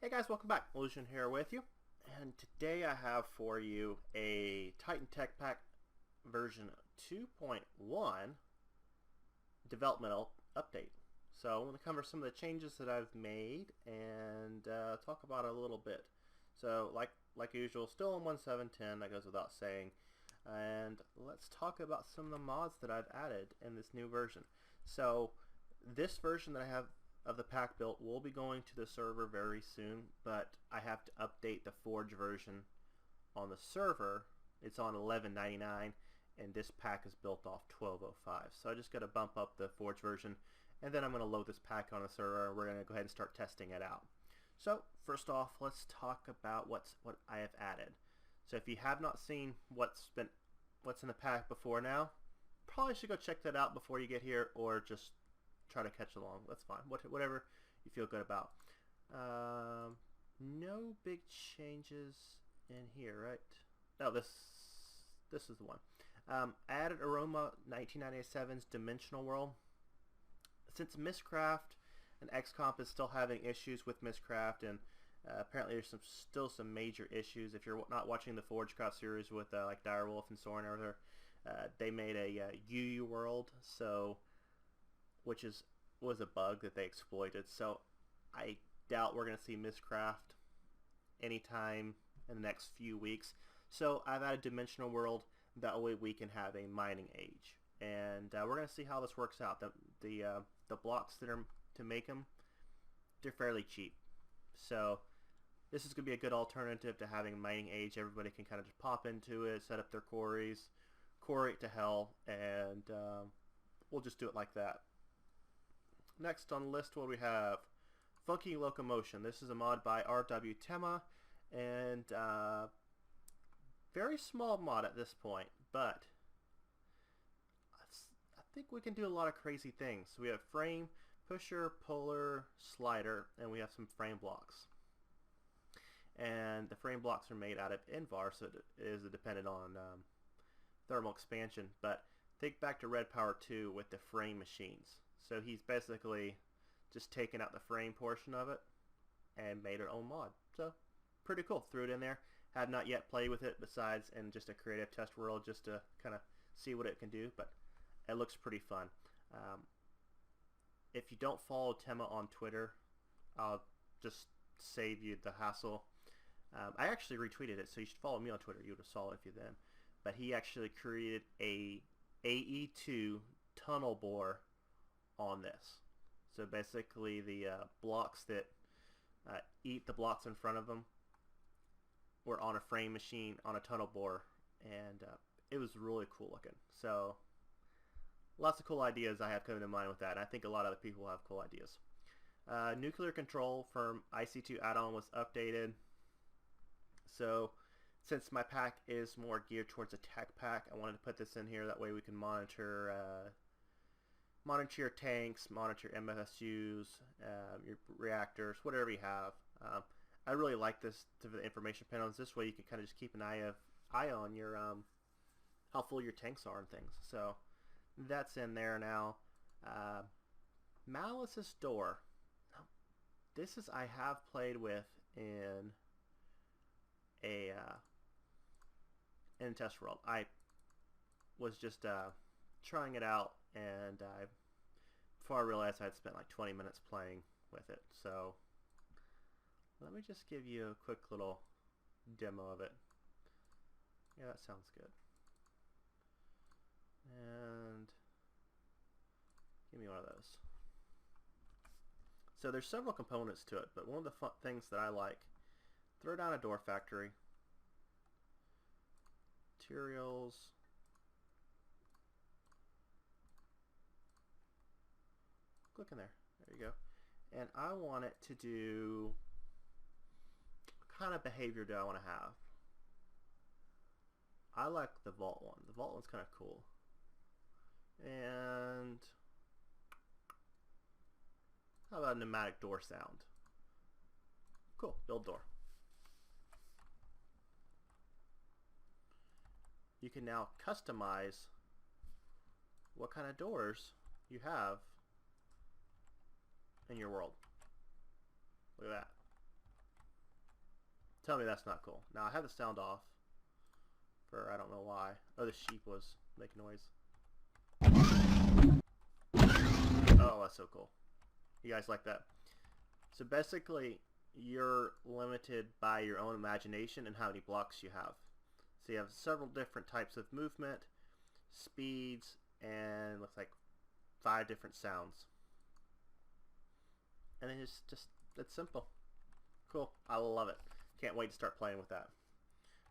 Hey guys, welcome back. Illusion here with you, and today I have for you a Titan Tech Pack version 2.1 developmental update. So I'm going to cover some of the changes that I've made and talk about it a little bit. So like usual, still on 1.7.10, that goes without saying. And let's talk about some of the mods that I've added in this new version. So this version that I have of the pack built will be going to the server very soon, but I have to update the Forge version on the server. It's on 11.99 and this pack is built off 12.05. So I just got to bump up the Forge version, and then I'm going to load this pack on the server and we're going to go ahead and start testing it out. So first off, let's talk about what I have added. So if you have not seen what's in the pack before now, probably should go check that out before you get here, or just try to catch along. That's fine. Whatever you feel good about. No big changes in here, right? No, this is the one. I added Aroma 1997's Dimensional World. Since Mistcraft and XComp is still having issues with Mistcraft, and apparently there's still some major issues. If you're not watching the Forgecraft series with like Direwolf and Soren over there, they made a UU world, which was a bug that they exploited. So I doubt we're going to see Mistcraft anytime in the next few weeks. So I've added Dimensional World. That way we can have a mining age, and we're going to see how this works out. The blocks that are to make them, they're fairly cheap. So this is going to be a good alternative to having mining age. Everybody can kind of just pop into it, set up their quarries, quarry it to hell, and we'll just do it like that. Next on the list, what do we have? Funky Locomotion. This is a mod by R.W. Tema, and very small mod at this point, but I think we can do a lot of crazy things. So we have frame, pusher, puller, slider, and we have some frame blocks. And the frame blocks are made out of Invar, so it is dependent on thermal expansion. But think back to Red Power 2 with the frame machines. So he's basically just taken out the frame portion of it and made her own mod. So pretty cool. Threw it in there. Have not yet played with it besides in just a creative test world, just to kind of see what it can do, but it looks pretty fun. If you don't follow Tema on Twitter, I'll just save you the hassle. I actually retweeted it, so you should follow me on Twitter. You would have saw it if you then. But he actually created a AE2 tunnel bore on this. So basically the blocks that eat the blocks in front of them were on a frame machine on a tunnel bore, and it was really cool looking. So lots of cool ideas I have coming to mind with that, and I think a lot of other people have cool ideas. Nuclear Control from IC2 add-on was updated. So since my pack is more geared towards a tech pack, I wanted to put this in here. That way we can monitor your tanks, monitor MFSUs, your reactors, whatever you have. I really like this to the information panels. This way you can kind of just keep an eye on your how full your tanks are and things. So that's in there now. Malice's Door. This I have played with in a test world. I was just trying it out, and before I realized I had spent like 20 minutes playing with it. So let me just give you a quick little demo of it. Yeah, that sounds good. And give me one of those. So there's several components to it, but one of the fun things that I like, throw down a door factory, materials, click in there. There you go. And I want it to do, what kind of behavior do I want to have? I like the vault one. The vault one's kind of cool. And how about a pneumatic door sound? Cool. Build door. You can now customize what kind of doors you have in your world. Look at that. Tell me that's not cool. Now I have the sound off for I don't know why. Oh, the sheep was making noise. Oh, that's so cool. You guys like that? So basically, you're limited by your own imagination and how many blocks you have. So you have several different types of movement, speeds, and looks like 5 different sounds. And it's simple. Cool. I love it. Can't wait to start playing with that.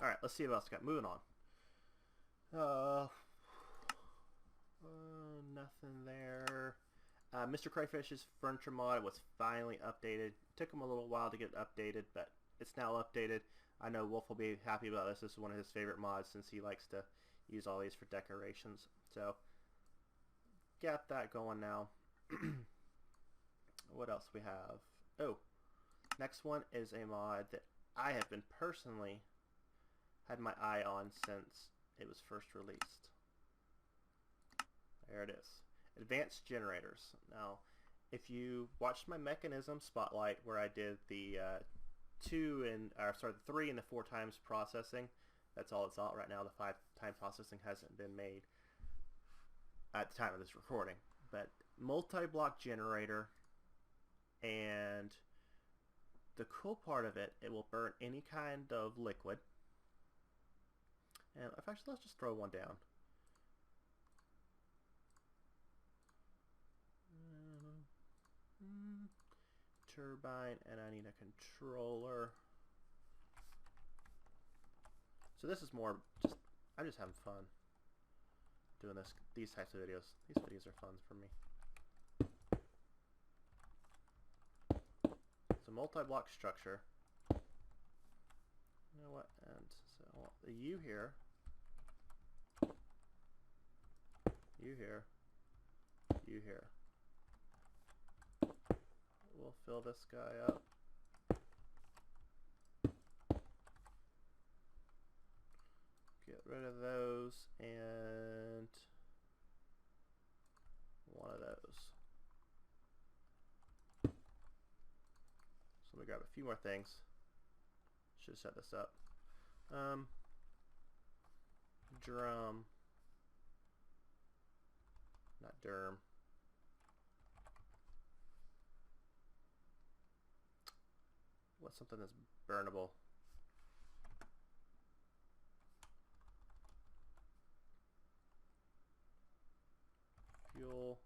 Alright, let's see what else we got. Moving on. Nothing there. Mr. Crayfish's furniture mod was finally updated. It took him a little while to get updated, but it's now updated. I know Wolf will be happy about this. This is one of his favorite mods since he likes to use all these for decorations. So, got that going now. What else we have? Oh, next one is a mod that I have been personally had my eye on since it was first released. There it is. Advanced generators. Now, if you watched my mechanism spotlight where I did the 3 and the 4 times processing, that's all it's out right now. The 5 time processing hasn't been made at the time of this recording. But multi-block generator, and the cool part of it, it will burn any kind of liquid. And actually, let's just throw one down. Turbine, and I need a controller. So this is more just, I'm just having fun doing these types of videos. These videos are fun for me. It's a multi-block structure. You know what? And so I want the U here, U here, U here. We'll fill this guy up. Get rid of those and one of those. So let me grab a few more things. Should set this up. Drum. Not derm. What's something that's burnable? Fuel.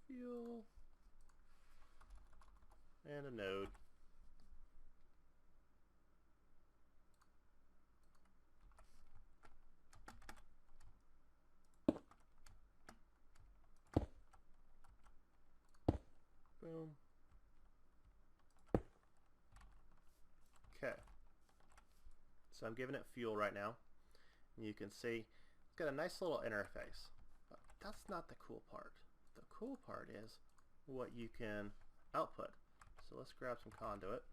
Fuel. And a node. Boom. Okay. So I'm giving it fuel right now. And you can see it's got a nice little interface. But that's not the cool part. The cool part is what you can output. So let's grab some conduit.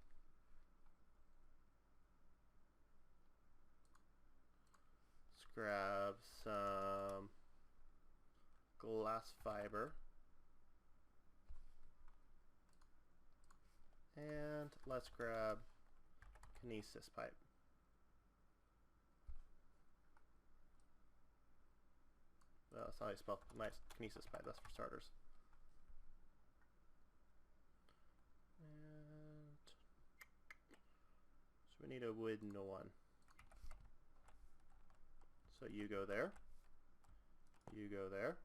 Let's grab some glass fiber. And let's grab kinesis pipe. Well, that's not how you spell nice kinesis pipe, that's for starters. And so we need a wooden one. So you go there, you go there,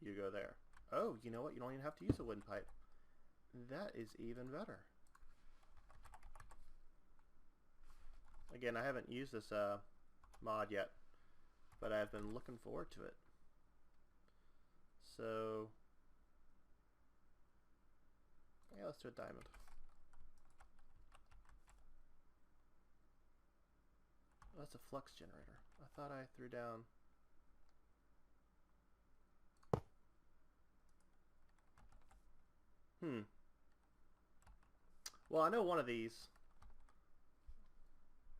you go there. Oh, you know what? You don't even have to use a wooden pipe. That is even better. Again, I haven't used this mod yet, but I've been looking forward to it. So, yeah, let's do a diamond. Oh, that's a flux generator. I thought I threw down. Well, I know one of these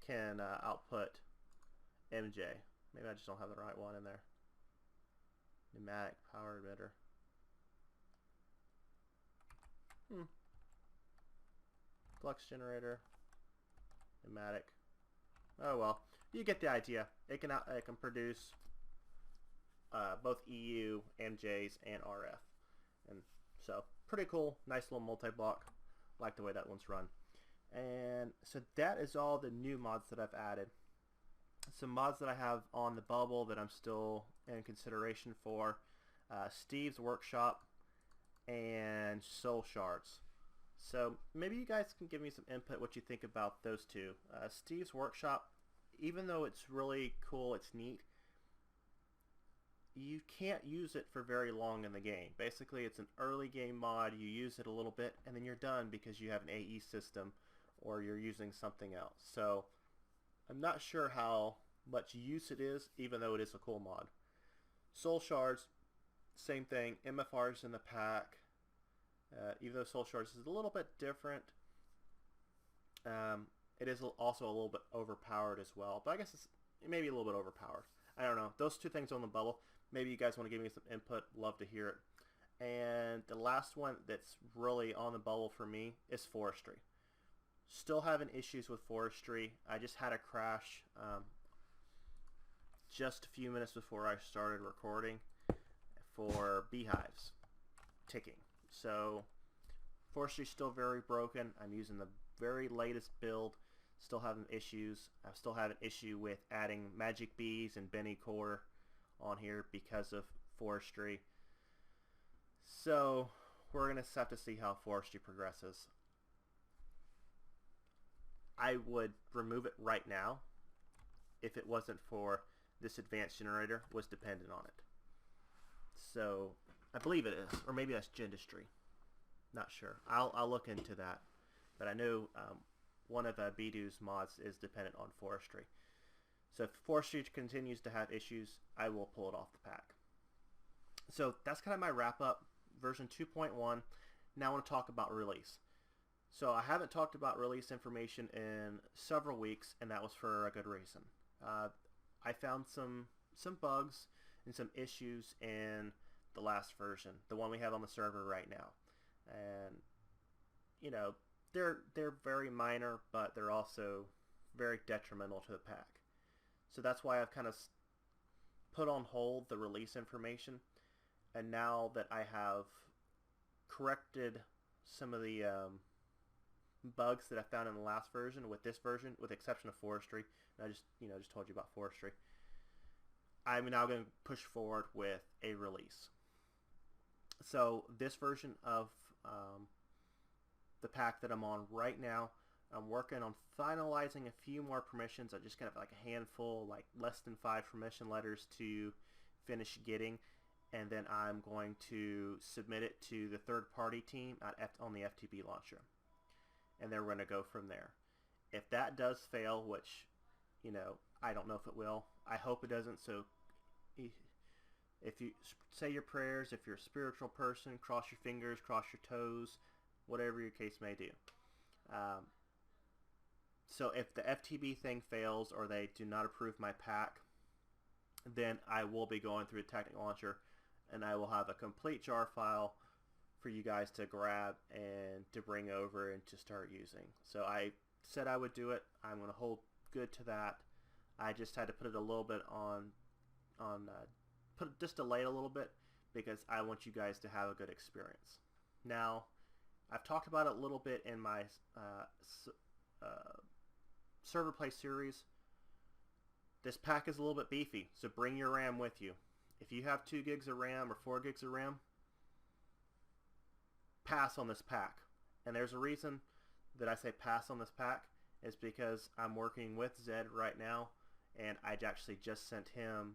can output MJ. Maybe I just don't have the right one in there. Pneumatic power emitter. Flux generator. Pneumatic. Oh well, you get the idea. It can produce both EU, MJs, and RF, and so pretty cool. Nice little multi-block. Like the way that one's run. And so that is all the new mods that I've added. Some mods that I have on the bubble that I'm still in consideration for: Steve's Workshop and Soul Shards. So maybe you guys can give me some input what you think about those two. Steve's Workshop, even though it's really cool, it's neat, you can't use it for very long in the game. Basically, it's an early game mod. You use it a little bit and then you're done because you have an AE system or you're using something else. So I'm not sure how much use it is, even though it is a cool mod. Soul Shards, same thing. MFR's in the pack. Even though Soul Shards is a little bit different, it is also a little bit overpowered as well. But I guess it's maybe a little bit overpowered. I don't know. Those two things on the bubble. Maybe you guys want to give me some input. Love to hear it. And the last one that's really on the bubble for me is Forestry. Still having issues with Forestry. I just had a crash just a few minutes before I started recording for beehives ticking. So Forestry's still very broken. I'm using the very latest build. Still having issues. I still have an issue with adding magic bees and Benny core on here because of Forestry. So we're going to have to see how Forestry progresses. I would remove it right now if it wasn't for this advanced generator was dependent on it. So I believe it is, or maybe that's Gendistry. Not sure. I'll look into that. But I know one of Bidoo's mods is dependent on Forestry. So if Forestry continues to have issues, I will pull it off the pack. So that's kind of my wrap up. Version 2.1. Now I want to talk about release. So I haven't talked about release information in several weeks, and that was for a good reason. I found some bugs and some issues in the last version, the one we have on the server right now. And you know, they're very minor, but they're also very detrimental to the pack. So that's why I've kind of put on hold the release information. And now that I have corrected some of the bugs that I found in the last version with this version, with the exception of Forestry, and I just told you about Forestry, I'm now going to push forward with a release. So this version of the pack that I'm on right now, I'm working on finalizing a few more permissions. I just got like a handful, like less than 5 permission letters to finish getting, and then I'm going to submit it to the third-party team on the FTP launcher, and they're going to go from there. If that does fail, which I don't know if it will, I hope it doesn't. So if you say your prayers, if you're a spiritual person, cross your fingers, cross your toes, whatever your case may do. So if the FTP thing fails or they do not approve my pack, then I will be going through the Technic Launcher, and I will have a complete jar file for you guys to grab and to bring over and to start using. So I said I would do it. I'm going to hold good to that. I just had to put it a little bit just delay it a little bit because I want you guys to have a good experience. Now, I've talked about it a little bit in my server play series. This pack is a little bit beefy, so bring your RAM with you. If you have 2 gigs of RAM or 4 gigs of RAM, pass on this pack. And there's a reason that I say pass on this pack, is because I'm working with Zed right now, and I actually just sent him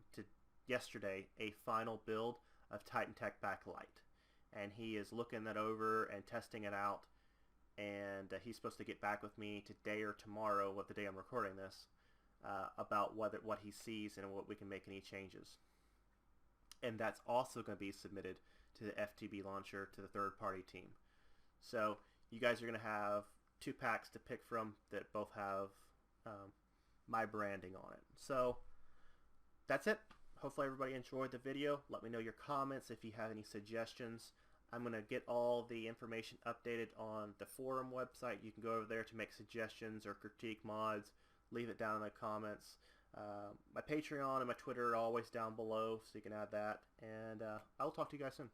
yesterday a final build of Titan Tech Backlight, and he is looking that over and testing it out, and he's supposed to get back with me today or tomorrow, what the day I'm recording this, about what he sees and what we can make any changes. And that's also going to be submitted to the FTP launcher, to the third-party team. So you guys are going to have 2 packs to pick from that both have my branding on it. So that's it. Hopefully everybody enjoyed the video. Let me know your comments if you have any suggestions. I'm going to get all the information updated on the forum website. You can go over there to make suggestions or critique mods. Leave it down in the comments. My Patreon and my Twitter are always down below, so you can add that. And I will talk to you guys soon.